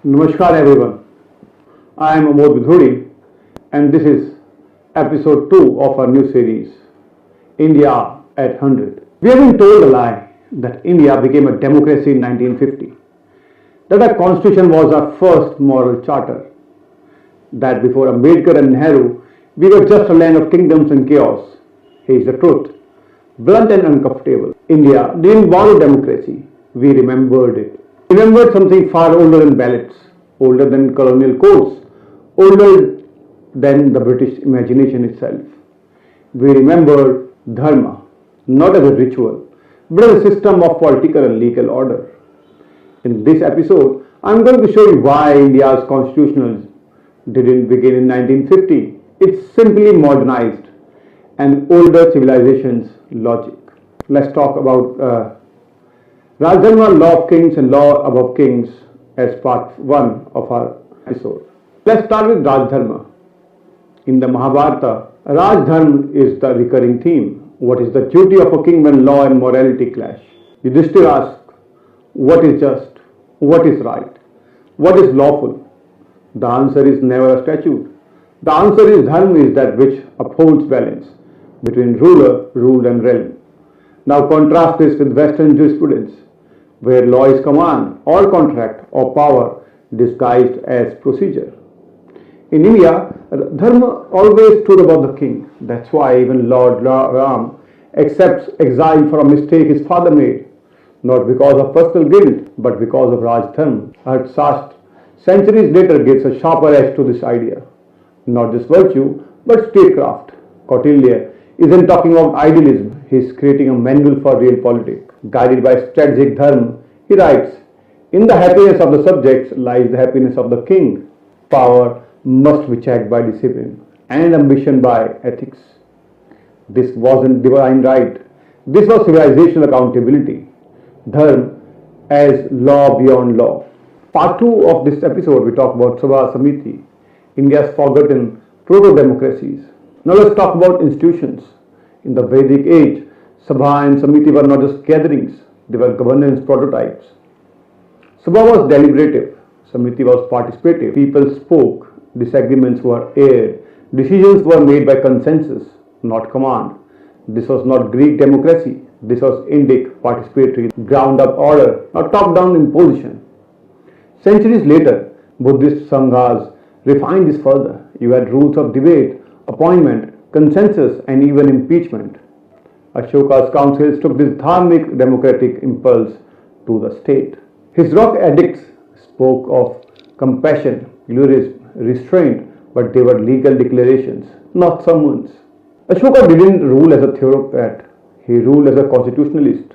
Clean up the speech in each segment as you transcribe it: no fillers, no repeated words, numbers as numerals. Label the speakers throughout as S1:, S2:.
S1: Namaskar everyone. I am Amod Vidhuri and this is episode 2 of our new series, India at 100. We have been told a lie that India became a democracy in 1950, that our constitution was our first moral charter, that before Ambedkar and Nehru we were just a land of kingdoms and chaos. Here's the truth, blunt and uncomfortable. India didn't borrow democracy, we remembered it. Remembered something far older than ballots, older than colonial codes, older than the British imagination itself. We remembered Dharma, not as a ritual, but as a system of political and legal order. In this episode, I am going to show you why India's constitutionalism didn't begin in 1950. It's simply modernized and older civilization's logic. Let's talk about Rajdharma, law of kings and law above kings as part 1 of our episode. Let's start with Rajdharma. In the Mahabharata, Rajdharma is the recurring theme. What is the duty of a king when law and morality clash? Yudhishthira asks, what is just? What is right? What is lawful? The answer is never a statute. The answer is Dharma is that which upholds balance between ruler, ruled and realm. Now contrast this with Western jurisprudence, where law is command or contract or power disguised as procedure. In India, Dharma always stood above the king. That's why even Lord Ram accepts exile for a mistake his father made, not because of personal guilt, but because of Rajdharma. Arthashastra, centuries later, gives a sharper edge to this idea. Not just virtue, but statecraft. Kautilya isn't talking about idealism, he is creating a manual for real politics. Guided by strategic Dharma, he writes, in the happiness of the subjects lies the happiness of the king. Power must be checked by discipline and ambition by ethics. This wasn't divine right. This was civilizational accountability. Dharma as law beyond law. Part 2 of this episode we talk about Sabha-Samiti, India's forgotten proto-democracies. Now let's talk about institutions. In the Vedic age, Sabha and Samiti were not just gatherings, they were governance prototypes. Sabha was deliberative, Samiti was participative. People spoke, disagreements were aired, decisions were made by consensus, not command. This was not Greek democracy, this was Indic participatory, ground up order, not top down imposition. Centuries later, Buddhist Sanghas refined this further. You had rules of debate, appointment, consensus and even impeachment. Ashoka's councils took this Dharmic democratic impulse to the state. His rock edicts spoke of compassion, pluralism, restraint, but they were legal declarations, not summons. Ashoka didn't rule as a theocrat, he ruled as a constitutionalist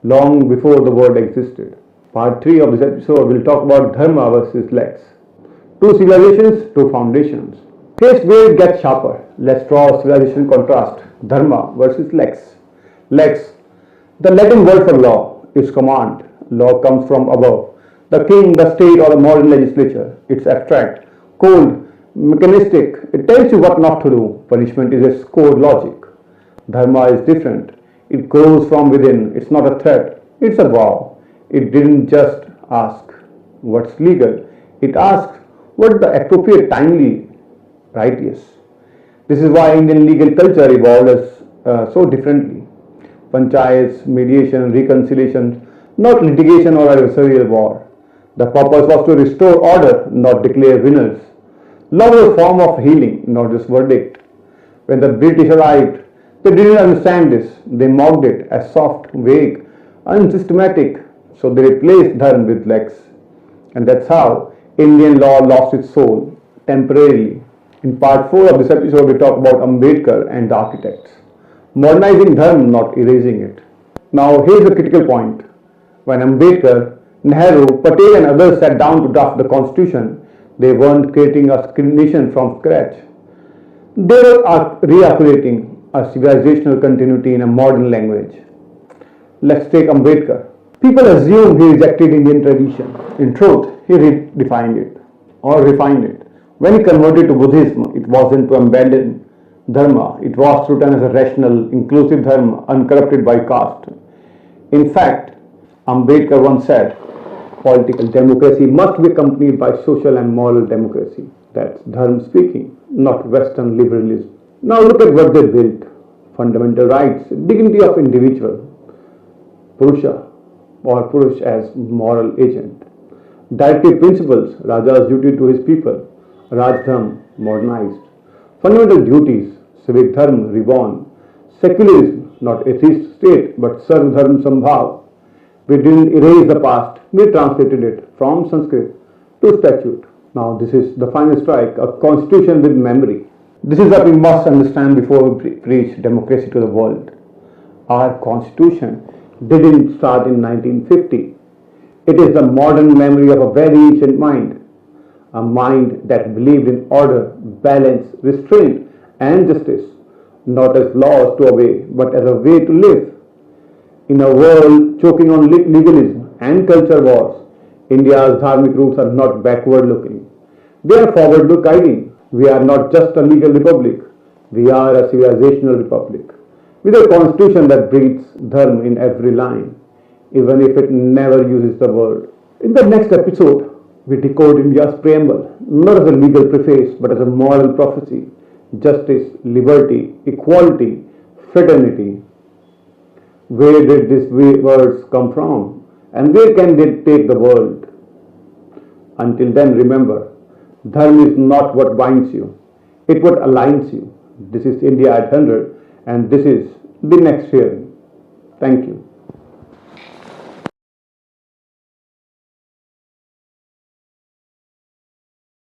S1: long before the word existed. Part 3 of this episode will talk about Dharma versus Lex. Two civilizations, two foundations. Here's where it gets sharper. Let's draw a civilization contrast. Dharma versus Lex. Lex, the Latin word for law, is command. Law comes from above. The king, the state or the modern legislature. It's abstract, cold, mechanistic. It tells you what not to do. Punishment is its core logic. Dharma is different. It grows from within. It's not a threat. It's a vow. It didn't just ask what's legal. It asks what the appropriate, timely, righteous. This is why Indian legal culture evolved as so differently. Panchayats, mediation, reconciliation, not litigation or adversarial war. The purpose was to restore order, not declare winners. Law was a form of healing, not just verdict. When the British arrived, they didn't understand this. They mocked it as soft, vague, unsystematic. So they replaced Dharma with Lex. And that's how Indian law lost its soul, temporarily. In part 4 of this episode, we talk about Ambedkar and the architects. Modernizing Dharma, not erasing it. Now here's the critical point. When Ambedkar, Nehru, Patel and others sat down to draft the constitution, they weren't creating a nation from scratch. They were rearticulating a civilizational continuity in a modern language. Let's take Ambedkar. People assume he rejected Indian tradition. In truth, he redefined it or refined it. When he converted to Buddhism, it wasn't to abandon Dharma. It was to turn as a rational, inclusive Dharma, uncorrupted by caste. In fact, Ambedkar once said, Political democracy must be accompanied by social and moral democracy. That's Dharma speaking, not Western liberalism. Now look at what they built. Fundamental rights, dignity of individual, Purusha or Purush as moral agent. Directive principles, Raja's duty to his people, Rajdharma modernized. Fundamental duties, civic dharma reborn. Secularism, not atheist state, but Sarv Dharma Sambhav. We didn't erase the past, we translated it from Sanskrit to statute. Now this is the final strike, a constitution with memory. This is what we must understand before we preach democracy to the world. Our constitution didn't start in 1950. It is the modern memory of a very ancient mind, a mind that believed in order, balance, restraint and justice, not as laws to obey, but as a way to live. In a world choking on legalism and culture wars, India's dharmic roots are not backward looking. They are forward guiding. We are not just a legal republic, we are a civilizational republic, with a constitution that breathes dharma in every line, even if it never uses the word. In the next episode, we decode India's preamble, not as a legal preface, but as a moral prophecy. Justice, liberty, equality, fraternity. Where did these words come from? And where can they take the world? Until then, remember, Dharma is not what binds you, it's what aligns you. This is India at 100 and this is the next hearing. Thank you.